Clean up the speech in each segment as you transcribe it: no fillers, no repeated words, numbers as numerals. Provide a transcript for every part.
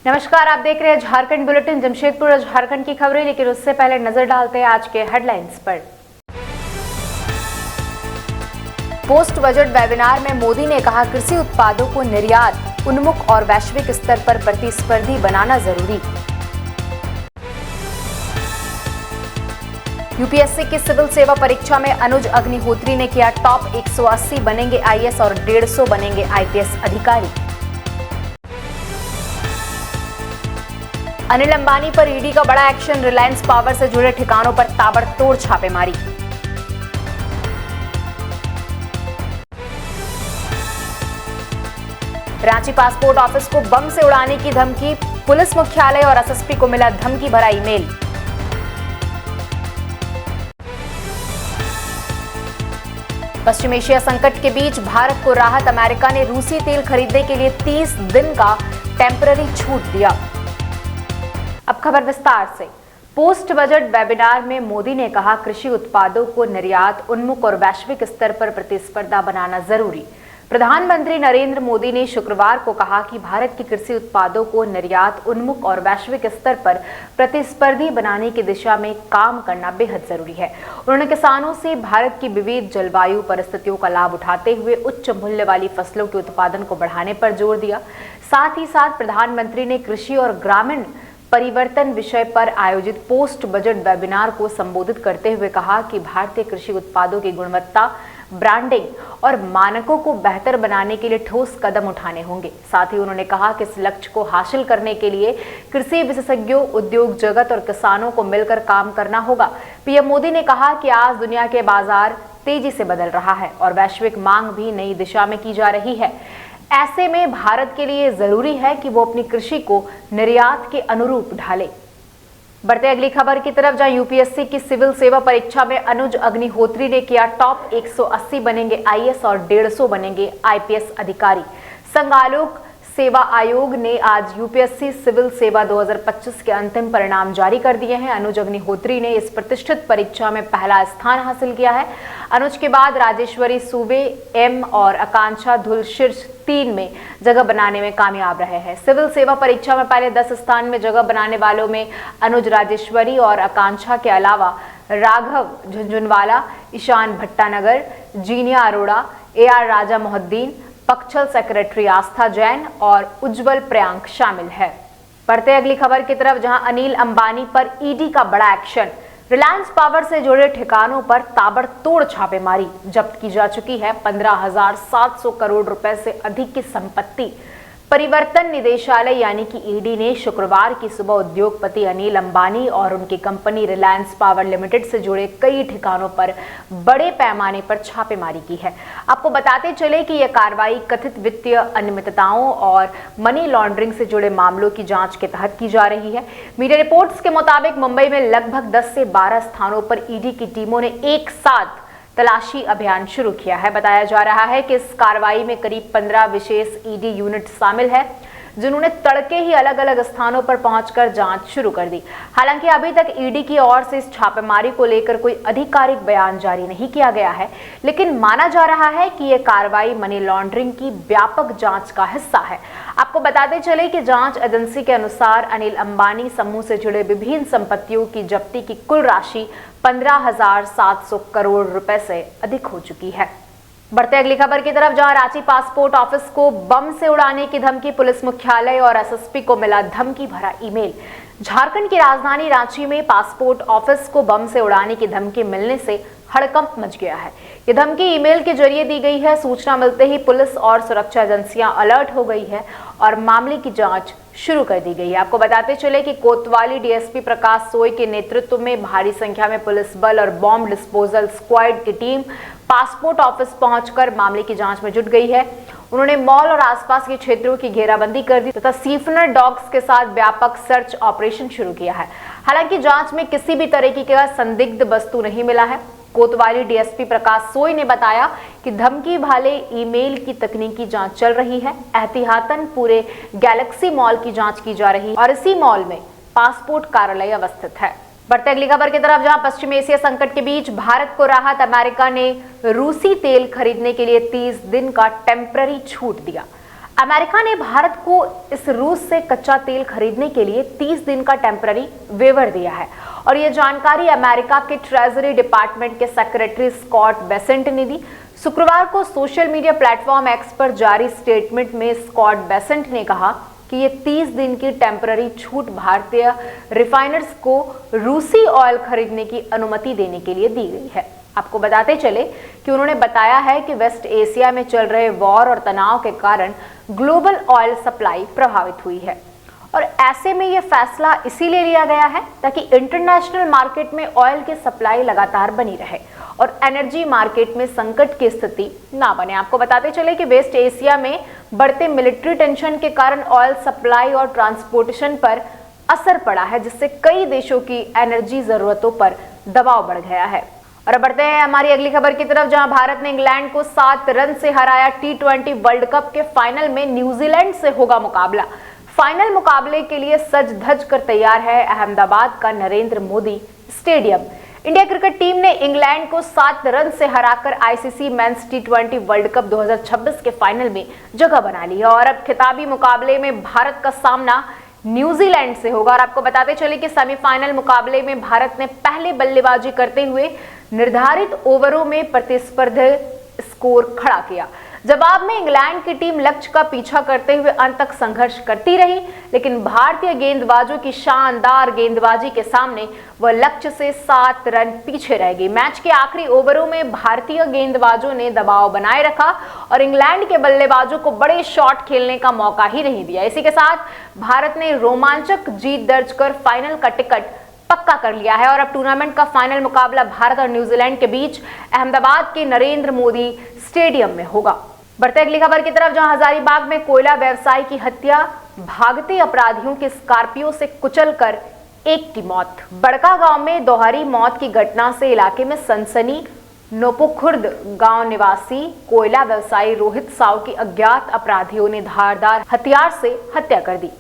नमस्कार, आप देख रहे हैं झारखंड बुलेटिन। जमशेदपुर और झारखंड की खबरें, लेकिन उससे पहले नजर डालते हैं आज के हेडलाइंस पर। पोस्ट बजट वेबिनार में मोदी ने कहा, कृषि उत्पादों को निर्यात उन्मुख और वैश्विक स्तर पर प्रतिस्पर्धी बनाना जरूरी। यूपीएससी की सिविल सेवा परीक्षा में अनुज अग्निहोत्री ने किया टॉप। 180 बनेंगे आईएएस और 150 बनेंगे आईपीएस अधिकारी। अनिल अंबानी पर ईडी का बड़ा एक्शन, रिलायंस पावर से जुड़े ठिकानों पर ताबड़तोड़ छापेमारी। रांची पासपोर्ट ऑफिस को बम से उड़ाने की धमकी, पुलिस मुख्यालय और एसएसपी को मिला धमकी भरा ईमेल। पश्चिम एशिया संकट के बीच भारत को राहत, अमेरिका ने रूसी तेल खरीदने के लिए 30 दिन का टेम्पररी छूट दिया। अब खबर विस्तार से। पोस्ट बजट वेबिनार में मोदी ने कहा, कृषि उत्पादों को निर्यात उन्मुख और वैश्विक स्तर पर प्रतिस्पर्धा बनाना जरूरी। प्रधानमंत्री नरेंद्र मोदी ने शुक्रवार को कहा कि भारत के कृषि उत्पादों को निर्यात उन्मुख और वैश्विक स्तर पर प्रतिस्पर्धी बनाने की दिशा में काम करना बेहद जरूरी है। उन्होंने किसानों से भारत की विविध जलवायु परिस्थितियों का लाभ उठाते हुए उच्च मूल्य वाली फसलों के उत्पादन को बढ़ाने पर जोर दिया। साथ ही साथ प्रधानमंत्री ने कृषि और ग्रामीण परिवर्तन विषय पर आयोजित पोस्ट बजट वेबिनार को संबोधित करते हुए कहा कि भारतीय कृषि उत्पादों की गुणवत्ता, ब्रांडिंग और मानकों को बेहतर बनाने के लिए ठोस कदम उठाने होंगे। साथ ही उन्होंने कहा कि इस लक्ष्य को हासिल करने के लिए कृषि विशेषज्ञों, उद्योग जगत और किसानों को मिलकर काम करना होगा। पीएम मोदी ने कहा कि आज दुनिया के बाजार तेजी से बदल रहा है और वैश्विक मांग भी नई दिशा में की जा रही है। ऐसे में भारत के लिए जरूरी है कि वो अपनी कृषि को निर्यात के अनुरूप ढाले। बढ़ते अगली खबर की तरफ, जहां यूपीएससी की सिविल सेवा परीक्षा में अनुज अग्निहोत्री ने किया टॉप। 180 बनेंगे आईएएस और 150 बनेंगे आईपीएस अधिकारी। संघ आलोक सेवा आयोग ने आज यूपीएससी सिविल सेवा 2025 के अंतिम परिणाम जारी कर दिए हैं। अनुज अग्निहोत्री ने इस प्रतिष्ठित परीक्षा में पहला स्थान हासिल किया है। अनुज के बाद राजेश्वरी सूबे एम और आकांक्षा धुल शीर्ष 3 में जगह बनाने में कामयाब रहे हैं। सिविल सेवा परीक्षा में पहले 10 स्थान में जगह बनाने वालों में अनुज, राजेश्वरी और आकांक्षा के अलावा राघव झुंझुनवाला, ईशान भट्टानगर, जीनिया अरोड़ा, AR राजा मोहद्दीन, पक्षल सेक्रेटरी आस्था जैन और उज्जवल प्रियांक शामिल है। बढ़ते अगली खबर की तरफ, जहां अनिल अंबानी पर ईडी का बड़ा एक्शन, रिलायंस पावर से जुड़े ठिकानों पर ताबड़तोड़ छापेमारी, जब्त की जा चुकी है 15,700 करोड़ रुपए से अधिक की संपत्ति। परिवर्तन निदेशालय यानी कि ईडी ने शुक्रवार की सुबह उद्योगपति अनिल अंबानी और उनकी कंपनी रिलायंस पावर लिमिटेड से जुड़े कई ठिकानों पर बड़े पैमाने पर छापेमारी की है। आपको बताते चले कि यह कार्रवाई कथित वित्तीय अनियमितताओं और मनी लॉन्ड्रिंग से जुड़े मामलों की जांच के तहत की जा रही है। मीडिया रिपोर्ट्स के मुताबिक मुंबई में लगभग 10 से 12 स्थानों पर ईडी की टीमों ने एक साथ तलाशी अभियान शुरू किया है। बताया जा रहा है कि इस कार्रवाई में करीब 15 विशेष ईडी यूनिट शामिल है, जिन्होंने तड़के ही अलग अलग स्थानों पर पहुंचकर जांच शुरू कर दी। हालांकि अभी तक ईडी की ओर से इस छापेमारी को लेकर कोई आधिकारिक बयान जारी नहीं किया गया है, लेकिन माना जा रहा है कि यह कार्रवाई मनी लॉन्ड्रिंग की व्यापक जांच का हिस्सा है। आपको बताते चले कि जांच एजेंसी के अनुसार अनिल अंबानी समूह से जुड़े विभिन्न संपत्तियों की जब्ती की कुल राशि 15,700 करोड़ रुपए से अधिक हो चुकी है। बढ़ते अगली खबर की तरफ, जहां रांची पासपोर्ट ऑफिस को बम से उड़ाने की धमकी, पुलिस मुख्यालय और एसएसपी को मिला धमकी भरा ईमेल। झारखंड की राजधानी रांची में पासपोर्ट ऑफिस को बम से उड़ाने की धमकी मिलने से हड़कंप मच गया है। ये धमकी ईमेल के जरिए दी गई है। सूचना मिलते ही पुलिस और सुरक्षा एजेंसियां अलर्ट हो गई है और मामले की जांच शुरू कर दी गई है। आपको बताते चले कि कोतवाली डीएसपी प्रकाश सोय के नेतृत्व में भारी संख्या में पुलिस बल और बॉम्ब डिस्पोजल स्क्वाड की टीम पासपोर्ट ऑफिस पहुंचकर मामले की जांच में जुट गई है। उन्होंने मॉल और आसपास के क्षेत्रों की घेराबंदी कर दी तथा सीफनर डॉग्स के साथ व्यापक सर्च ऑपरेशन शुरू किया है। हालांकि जांच में किसी भी तरीके का संदिग्ध वस्तु नहीं मिला है। कोतवाली डीएसपी प्रकाश सोय ने बताया कि धमकी वाले ईमेल की तकनीकी जांच चल रही है। एहतियातन पूरे गैलेक्सी मॉल की जांच की जा रही है और इसी मॉल में पासपोर्ट कार्यालय अवस्थित है। बढ़ते अगली खबर की तरफ, जहां पश्चिम एशिया संकट के बीच भारत को राहत, अमेरिका ने रूसी तेल खरीदने के लिए 30 दिन का टेम्पररी छूट दिया। अमेरिका ने भारत को इस रूस से कच्चा तेल खरीदने के लिए 30 दिन का टेम्पररी वेवर दिया है और यह जानकारी अमेरिका के ट्रेजरी डिपार्टमेंट के सेक्रेटरी स्कॉट बेसेंट ने दी। शुक्रवार को सोशल मीडिया प्लेटफॉर्म एक्स पर जारी स्टेटमेंट में स्कॉट बेसेंट ने कहा कि ये 30 दिन की टेम्पररी छूट भारतीय रिफाइनर्स को रूसी ऑयल खरीदने की अनुमति देने के लिए दी गई है। आपको बताते चले कि उन्होंने बताया है कि वेस्ट एशिया में चल रहे वॉर और तनाव के कारण ग्लोबल ऑयल सप्लाई प्रभावित हुई है और ऐसे में यह फैसला इसीलिए लिया गया है ताकि इंटरनेशनल मार्केट में ऑयल की सप्लाई लगातार बनी रहे और एनर्जी मार्केट में संकट की स्थिति ना बने। आपको बताते चले कि वेस्ट एशिया में बढ़ते मिलिट्री टेंशन के कारण ऑयल सप्लाई और ट्रांसपोर्टेशन पर असर पड़ा है, जिससे कई देशों की एनर्जी जरूरतों पर दबाव बढ़ गया है। और अब बढ़ते हैं हमारी अगली खबर की तरफ, जहां भारत ने इंग्लैंड को 7 रन से हराया। T20 वर्ल्ड कप के फाइनल में न्यूजीलैंड से होगा मुकाबला। फाइनल मुकाबले के लिए सज धज कर तैयार है अहमदाबाद का Narendra Modi stadium. India cricket team ने इंग्लैंड को 7 रन से हराकर ICC men's T20 world cup 2026 के फाइनल में जगह बना ली है और अब खिताबी मुकाबले में भारत का सामना न्यूजीलैंड से होगा। और आपको बताते चले कि सेमीफाइनल मुकाबले में भारत ने पहले बल्लेबाजी करते हुए निर्धारित ओवरों में प्रतिस्पर्धी स्कोर खड़ा किया। जवाब में इंग्लैंड की टीम लक्ष्य का पीछा करते हुए अंत तक संघर्ष करती रही, लेकिन भारतीय गेंदबाजों की शानदार गेंदबाजी के सामने वह लक्ष्य से 7 रन पीछे रह गई। मैच के आखिरी ओवरों में भारतीय गेंदबाजों ने दबाव बनाए रखा और इंग्लैंड के बल्लेबाजों को बड़े शॉट खेलने का मौका ही नहीं दिया। इसी के साथ भारत ने रोमांचक जीत दर्ज कर फाइनल का टिकट पक्का कर लिया है और अब टूर्नामेंट का फाइनल मुकाबला भारत और न्यूजीलैंड के बीच अहमदाबाद के नरेंद्र मोदी स्टेडियम में होगा। बढ़ते अगली खबर की तरफ, जहां हजारीबाग में कोयला व्यवसायी की हत्या, भागते अपराधियों के स्कॉर्पियो से कुचलकर एक की मौत। बड़का गांव में दोहरी मौत की घटना से इलाके में सनसनी। नोपुखुर्द गांव निवासी कोयला व्यवसायी रोहित साव की अज्ञात अपराधियों ने धारदार हथियार से हत्या कर दी।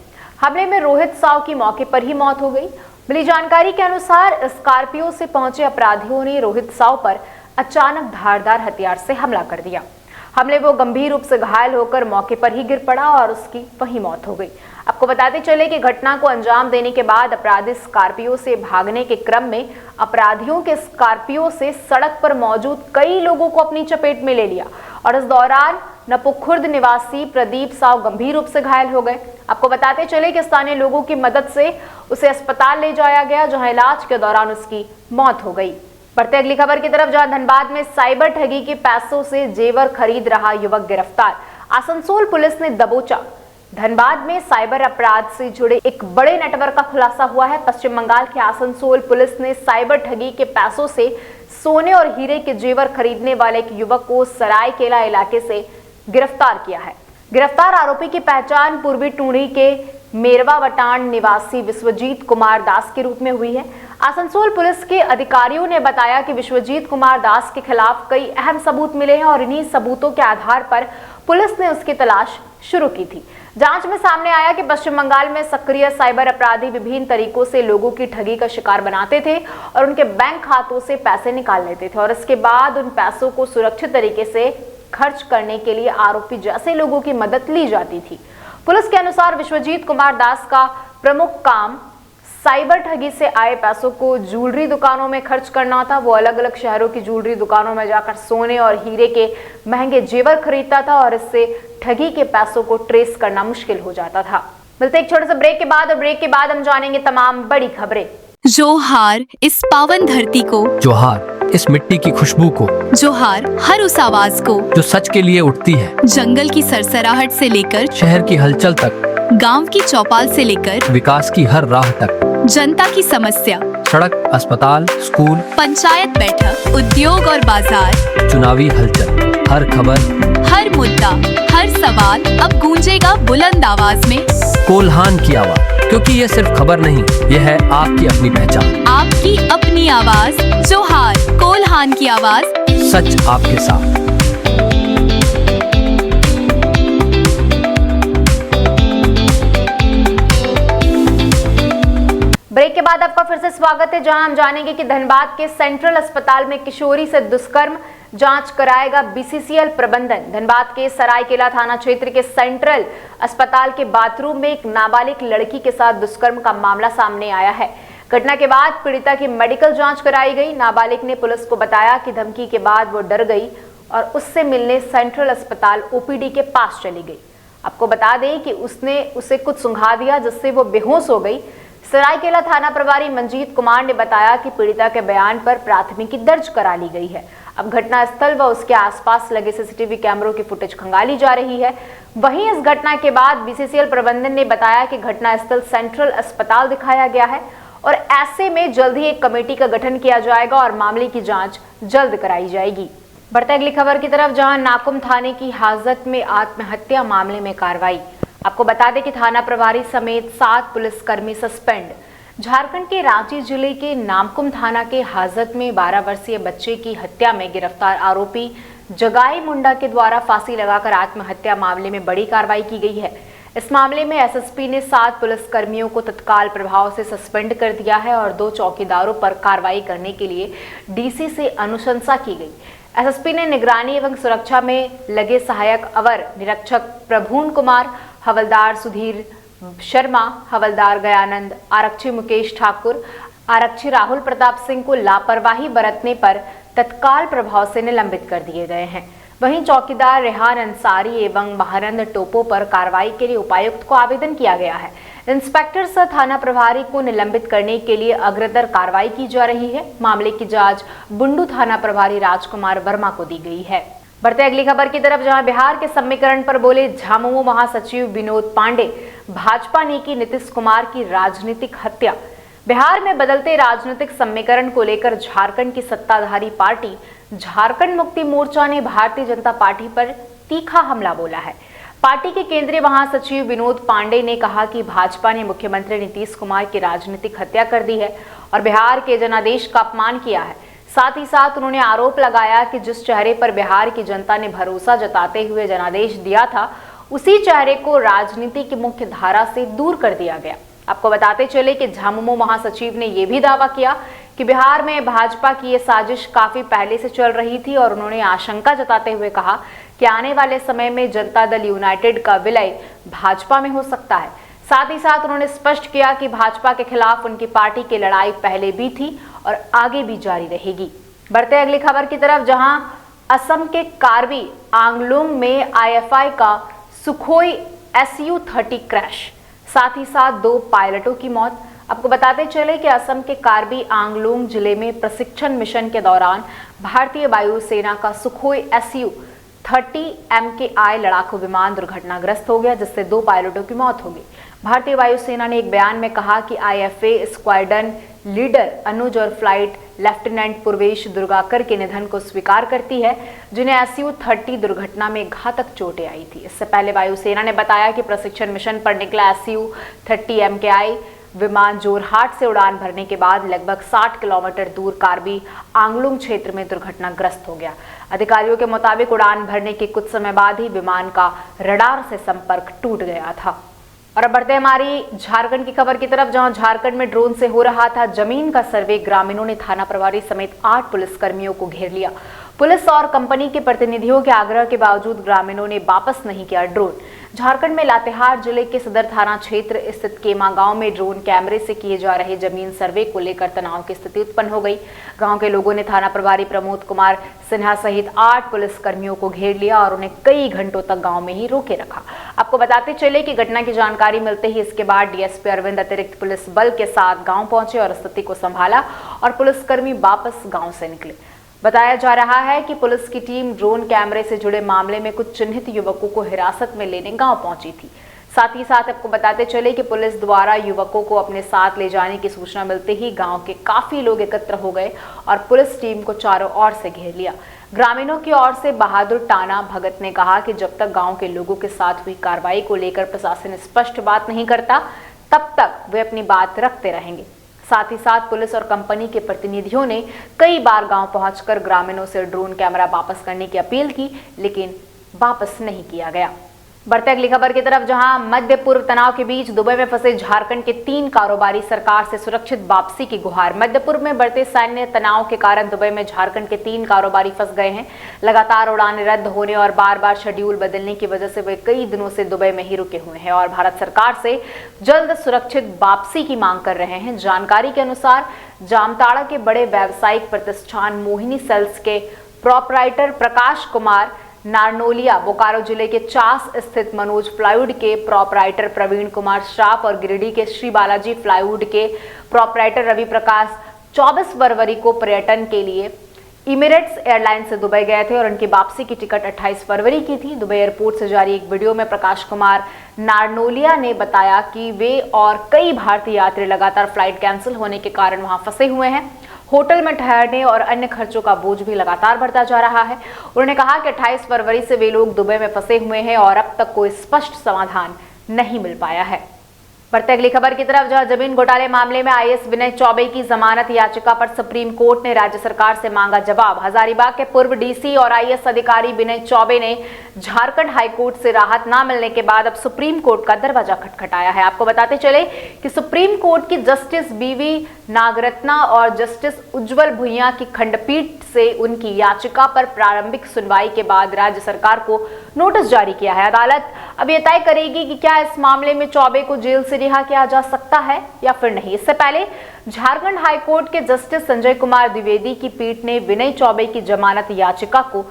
हमले में रोहित साव की मौके पर ही मौत हो गई। मिली जानकारी के अनुसार स्कॉर्पियो से पहुंचे अपराधियों ने रोहित साव पर अचानक धारदार हथियार से हमला कर दिया। हमले वो गंभीर रूप से घायल होकर मौके पर ही गिर पड़ा और उसकी वहीं मौत हो गई। आपको बताते चले कि घटना को अंजाम देने के बाद अपराधी स्कॉर्पियो से भागने के क्रम में अपराधियों के स्कॉर्पियो से सड़क पर मौजूद कई लोगों को अपनी चपेट में ले लिया और इस दौरान नपुखुर्द निवासी प्रदीप साव गंभीर रूप से घायल हो गए। आपको बताते चले कि स्थानीय लोगों की मदद से उसे अस्पताल ले जाया गया, जहां इलाज के दौरान उसकी मौत हो गई। बढ़ते अगली खबर की तरफ, जहां धनबाद में साइबर ठगी के पैसों से जेवर खरीद रहा युवक गिरफ्तार। आसनसोल पुलिस ने दबोचा। धनबाद में साइबर अपराध से जुड़े एक बड़े नेटवर्क का खुलासा हुआ है। पश्चिम बंगाल के आसनसोल पुलिस ने साइबर ठगी के पैसों से सोने और हीरे के जेवर खरीदने वाले एक युवक को सरायकेला इलाके से गिरफ्तार किया है। गिरफ्तार आरोपी की पहचान पूर्वी टूंडी के मेरवा वटान निवासी विश्वजीत कुमार दास के रूप में हुई है। आसनसोल पुलिस के अधिकारियों ने बताया कि विश्वजीत कुमार दास के खिलाफ कई अहम सबूत मिले हैं और इन्हीं सबूतों के आधार पर पुलिस ने उसकी तलाश शुरू की थी। जांच में सामने आया कि पश्चिम बंगाल में सक्रिय साइबर अपराधी विभिन्न तरीकों से लोगों की ठगी का शिकार बनाते थे और उनके बैंक खातों से पैसे निकाल लेते थे और इसके बाद उन पैसों को सुरक्षित तरीके से खर्च करने के लिए आरोपी जैसे लोगों की मदद ली जाती थी। पुलिस के अनुसार विश्वजीत कुमार दास का प्रमुख काम साइबर ठगी से आए पैसों को ज्वेलरी दुकानों में खर्च करना था। वो अलग अलग शहरों की ज्वेलरी दुकानों में जाकर सोने और हीरे के महंगे जेवर खरीदता था और इससे ठगी के पैसों को ट्रेस करना मुश्किल हो जाता था। मिलते एक छोटे से ब्रेक के बाद, और ब्रेक के बाद हम जानेंगे तमाम बड़ी खबरें। जोहार इस पावन धरती को, जोहार इस मिट्टी की खुशबू को, जोहार हर उस आवाज को जो सच के लिए उठती है। जंगल की सरसराहट से लेकर शहर की हलचल तक, गांव की चौपाल से लेकर विकास की हर राह तक, जनता की समस्या, सड़क, अस्पताल, स्कूल, पंचायत बैठक, उद्योग और बाजार, चुनावी हलचल, हर खबर, हर मुद्दा, हर सवाल अब गूंजेगा बुलंद आवाज में। कोल्हान की आवाज, क्योंकि ये सिर्फ खबर नहीं, ये है आपकी अपनी पहचान, आपकी अपनी आवाज। जोहार, कोल्हान की आवाज, सच आपके साथ। ब्रेक के बाद आपका फिर से स्वागत है, जहां हम जानेंगे कि धनबाद के सेंट्रल अस्पताल में किशोरी से दुष्कर्म, जांच कराएगा बीसीसीएल प्रबंधन। धनबाद के सरायकेला थाना क्षेत्र के सेंट्रल अस्पताल के बाथरूम में एक नाबालिग लड़की के साथ दुष्कर्म का मामला सामने आया है। घटना के बाद पीड़िता की मेडिकल जांच कराई गई। नाबालिग ने पुलिस को बताया कि धमकी के बाद वो डर गई और उससे मिलने सेंट्रल अस्पताल ओपीडी के पास चली गई। आपको बता दें कि उसने उसे कुछ सुंघा दिया, जिससे वो बेहोश हो गई। सरायकेला थाना प्रभारी मंजीत कुमार ने बताया कि पीड़िता के बयान पर प्राथमिकी दर्ज करा ली गई है। अब घटनास्थल व उसके आसपास लगे सीसीटीवी कैमरों की फुटेज खंगाली जा रही है। वहीं इस घटना के बाद बीसीसीएल प्रबंधन ने बताया कि घटनास्थल सेंट्रल अस्पताल दिखाया गया है और ऐसे में जल्द ही एक कमेटी का गठन किया जाएगा और मामले की जांच जल्द कराई जाएगी। बढ़ते अगली खबर की तरफ, जहां नाकुम थाने की हाजत में आत्महत्या मामले में कार्रवाई। आपको बता दें कि थाना प्रभारी समेत 7 पुलिसकर्मी सस्पेंड। झारखंड के रांची जिले के नामकुम थाना के हाजत में 12 वर्षीय बच्चे की हत्या में गिरफ्तार आरोपी जगाई मुंडा के द्वारा फांसी लगाकर आत्महत्या मामले में बड़ी कार्रवाई की गई है। इस मामले में एसएसपी ने 7 पुलिसकर्मियों को तत्काल प्रभाव से सस्पेंड कर दिया है और 2 चौकीदारों पर कार्रवाई करने के लिए डीसी से अनुशंसा की गई। एसएसपी ने निगरानी एवं सुरक्षा में लगे सहायक अवर निरीक्षक प्रभून कुमार, हवलदार सुधीर शर्मा, हवलदार गयानंद, आरक्षी मुकेश ठाकुर, आरक्षी राहुल प्रताप सिंह को लापरवाही बरतने पर तत्काल प्रभाव से निलंबित कर दिए गए हैं। वहीं चौकीदार रेहान अंसारी एवं महानंद टोपो पर कार्रवाई के लिए उपायुक्त को आवेदन किया गया है। इंस्पेक्टर सह थाना प्रभारी को निलंबित करने के लिए अग्रतर कार्रवाई की जा रही है। मामले की जांच बुंडू थाना प्रभारी राजकुमार वर्मा को दी गई है। बढ़ते अगली खबर की तरफ, जहां बिहार के समीकरण पर बोले झामुमो महासचिव विनोद पांडे, भाजपा ने की नीतीश कुमार की राजनीतिक हत्या। बिहार में बदलते राजनीतिक समीकरण को लेकर झारखंड की सत्ताधारी पार्टी झारखंड मुक्ति मोर्चा ने भारतीय जनता पार्टी पर तीखा हमला बोला है। पार्टी के केंद्रीय महासचिव विनोद पांडे ने कहा कि भाजपा ने मुख्यमंत्री नीतीश कुमार की राजनीतिक हत्या कर दी है और बिहार के जनादेश का अपमान किया है। साथ ही साथ उन्होंने आरोप लगाया कि जिस चेहरे पर बिहार की जनता ने भरोसा जताते हुए जनादेश दिया था, उसी चेहरे को राजनीति की मुख्य धारा से दूर कर दिया गया। आपको बताते चले कि झामुमो महासचिव ने यह भी दावा किया कि बिहार में भाजपा की यह साजिश काफी पहले से चल रही थी और उन्होंने आशंका जताते हुए कहा कि आने वाले समय में जनता दल यूनाइटेड का विलय भाजपा में हो सकता है। साथ ही साथ उन्होंने स्पष्ट किया कि भाजपा के खिलाफ उनकी पार्टी की लड़ाई पहले भी थी और आगे भी जारी रहेगी। बढ़ते अगली खबर की तरफ, जहां असम के कार्बी आंगलोंग में आईएफआई का सुखोई Su-30 क्रैश, साथ ही साथ 2 पायलटों की मौत। आपको बताते चले कि असम के कार्बी आंगलोंग जिले में प्रशिक्षण मिशन के दौरान भारतीय वायुसेना का सुखोई Su-30 MKI लड़ाकू विमान दुर्घटनाग्रस्त हो गया, जिससे 2 पायलटों की मौत हो गई। भारतीय वायुसेना ने एक बयान में कहा कि आईएफए स्क्वाड्रन लीडर अनुज और फ्लाइट लेफ्टिनेंट पूर्वेश दुर्गाकर के निधन को स्वीकार करती है, जिन्हें Su-30 दुर्घटना में घातक चोटें आई थी। इससे पहले वायुसेना ने बताया कि प्रशिक्षण मिशन पर निकला Su-30 MKI विमान जोरहाट से उड़ान भरने के बाद लगभग 60 किलोमीटर दूर कार्बी आंगलोंग क्षेत्र में दुर्घटनाग्रस्त हो गया। अधिकारियों के मुताबिक उड़ान भरने के कुछ समय बाद ही विमान का रडार से संपर्क टूट गया था। और अब बढ़ते हमारी झारखंड की खबर की तरफ, जहां झारखंड में ड्रोन से हो रहा था जमीन का सर्वे। ग्रामीणों ने थाना प्रभारी समेत 8 पुलिसकर्मियों को घेर लिया। पुलिस और कंपनी के प्रतिनिधियों के आग्रह के बावजूद ग्रामीणों ने वापस नहीं किया ड्रोन। झारखंड में लातेहार जिले के सदर थाना क्षेत्र स्थित केमा गांव में ड्रोन कैमरे से किए जा रहे जमीन सर्वे को लेकर तनाव की स्थिति उत्पन्न हो गई। गांव के लोगों ने थाना प्रभारी प्रमोद कुमार सिन्हा सहित 8 पुलिसकर्मियों को घेर लिया और उन्हें कई घंटों तक गांव में ही रोके रखा। आपको बताते चले कि घटना की जानकारी मिलते ही इसके बाद डीएसपी अरविंद अतिरिक्त पुलिस बल के साथ गांव पहुंचे और स्थिति को संभाला और पुलिसकर्मी वापस गांव से निकले। बताया जा रहा है कि पुलिस की टीम ड्रोन कैमरे से जुड़े मामले में कुछ चिन्हित युवकों को हिरासत में लेने गांव पहुंची थी। साथ ही साथ आपको बताते चले कि पुलिस द्वारा युवकों को अपने साथ ले जाने की सूचना मिलते ही गांव के काफी लोग एकत्र हो गए और पुलिस टीम को चारों ओर से घेर लिया। ग्रामीणों की ओर से बहादुर टाना भगत ने कहा कि जब तक गांव के लोगों के साथ हुई कार्रवाई को लेकर प्रशासन स्पष्ट बात नहीं करता, तब तक वे अपनी बात रखते रहेंगे। साथ ही साथ पुलिस और कंपनी के प्रतिनिधियों ने कई बार गांव पहुंचकर ग्रामीणों से ड्रोन कैमरा वापस करने की अपील की, लेकिन वापस नहीं किया गया। बढ़ते अगली खबर की तरफ, जहां मध्य पूर्व तनाव के बीच दुबई में फंसे झारखंड के 3 कारोबारी सरकार से सुरक्षित वापसी की गुहार। मध्य पूर्व में बढ़ते सैन्य तनाव के कारण दुबई में झारखंड के 3 कारोबारी फंस गए हैं। लगातार उड़ानें रद्द होने और बार बार शेड्यूल बदलने की वजह से वे कई दिनों से दुबई में ही रुके हुए हैं और भारत सरकार से जल्द सुरक्षित वापसी की मांग कर रहे हैं। जानकारी के अनुसार जामताड़ा के बड़े व्यावसायिक प्रतिष्ठान मोहिनी सेल्स के प्रोपराइटर प्रकाश कुमार, नारनोलिया बोकारो जिले के चास स्थित मनोज प्लाईवुड के प्रोपराइटर प्रवीण कुमार श्राफ और गिरिडीह के श्री बालाजी प्लाईवुड के प्रोपराइटर रवि प्रकाश 24 फरवरी को पर्यटन के लिए इमिरेट्स एयरलाइन से दुबई गए थे और उनकी वापसी की टिकट 28 फरवरी की थी। दुबई एयरपोर्ट से जारी एक वीडियो में प्रकाश कुमार नारनोलिया ने बताया कि वे और कई भारतीय यात्री लगातार फ्लाइट कैंसिल होने के कारण वहां फंसे हुए हैं। होटल में ठहरने और अन्य खर्चों का बोझ भी लगातार बढ़ता जा रहा है। उन्होंने कहा कि 28 फरवरी से वे लोग दुबई में फंसे हुए हैं और अब तक कोई स्पष्ट समाधान नहीं मिल पाया है। बढ़ते अगली खबर की तरफ, जहां जमीन घोटाले मामले में आईएएस विनय चौबे की जमानत याचिका पर सुप्रीम कोर्ट ने राज्य सरकार से मांगा जवाब। हजारीबाग के पूर्व डीसी और आईएएस अधिकारी विनय चौबे ने झारखंड हाईकोर्ट से राहत न मिलने के बाद अब सुप्रीम कोर्ट का दरवाजा खटखटाया है। आपको बताते चले कि सुप्रीम कोर्ट की जस्टिस बीवी नागरत्ना और जस्टिस उज्जवल भुइयां की खंडपीठ से उनकी याचिका पर प्रारंभिक सुनवाई के बाद राज्य सरकार को नोटिस जारी किया है। अदालत अब यह तय करेगी कि क्या इस मामले में चौबे को जेल से रिहा किया जा सकता है या फिर नहीं। इससे पहले झारखंड हाईकोर्ट के जस्टिस संजय कुमार द्विवेदी की पीठ ने विनय चौबे की जमानत याचिका को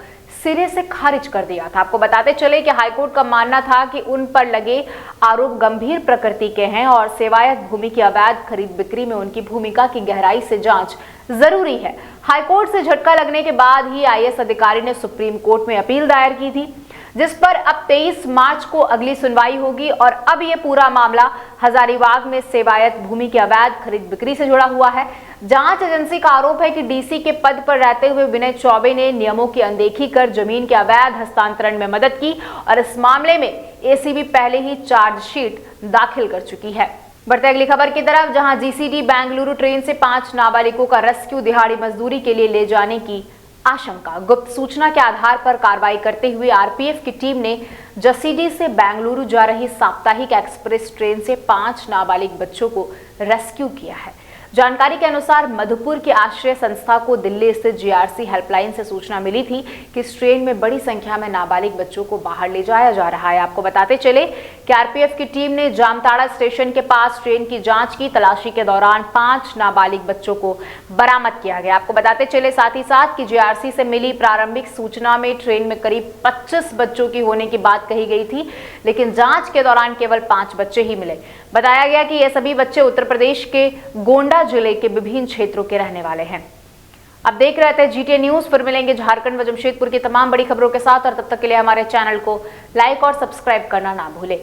सिरे से खारिज कर दिया था। आपको बताते चले कि हाईकोर्ट का मानना था कि उन पर लगे आरोप गंभीर प्रकृति के हैं और सेवायत भूमि की अवैध खरीद बिक्री में उनकी भूमिका की गहराई से जांच जरूरी है। हाईकोर्ट से झटका लगने के बाद ही आईएएस अधिकारी ने सुप्रीम कोर्ट में अपील दायर की थी, जिस पर अब 23 मार्च को अगली सुनवाई होगी और अब ये पूरा मामला हजारीबाग में सेवायत भूमि की अवैध खरीद बिक्री से जुड़ा हुआ है। जांच एजेंसी का आरोप है कि डीसी के पद पर रहते हुए विनय चौबे ने नियमों की अनदेखी कर जमीन के अवैध हस्तांतरण में मदद की और इस मामले में एसीबी पहले ही चार्जशीट दाखिल कर चुकी है। बढ़ते अगली खबर की तरफ, जहां जीसीडी बेंगलुरु ट्रेन से 5 नाबालिगों का रेस्क्यू दिहाड़ी मजदूरी के लिए ले जाने की आशंका। गुप्त सूचना के आधार पर कार्रवाई करते हुए आरपीएफ की टीम ने जसीडीह से बेंगलुरु जा रही साप्ताहिक एक्सप्रेस ट्रेन से 5 नाबालिग बच्चों को रेस्क्यू किया है। जानकारी के अनुसार मधुपुर की आश्रय संस्था को दिल्ली स्थित जीआरसी हेल्पलाइन से सूचना मिली थी कि इस ट्रेन में बड़ी संख्या में नाबालिग बच्चों को बाहर ले जाया जा रहा है। आपको बताते चले कि आरपीएफ की टीम ने जामताड़ा स्टेशन के पास ट्रेन की जांच की। तलाशी के दौरान 5 नाबालिग बच्चों को बरामद किया गया। आपको बताते चले साथ ही साथ कि जीआरसी से मिली प्रारंभिक सूचना में ट्रेन में करीब 25 बच्चों की होने की बात कही गई थी, लेकिन जांच के दौरान केवल 5 बच्चे ही मिले। बताया गया कि ये सभी बच्चे उत्तर प्रदेश के गोंडा जिले के विभिन्न क्षेत्रों के रहने वाले हैं। अब देख रहे थे जीटीए न्यूज। फिर मिलेंगे झारखंड व जमशेदपुर की तमाम बड़ी खबरों के साथ और तब तक के लिए हमारे चैनल को लाइक और सब्सक्राइब करना ना भूलें।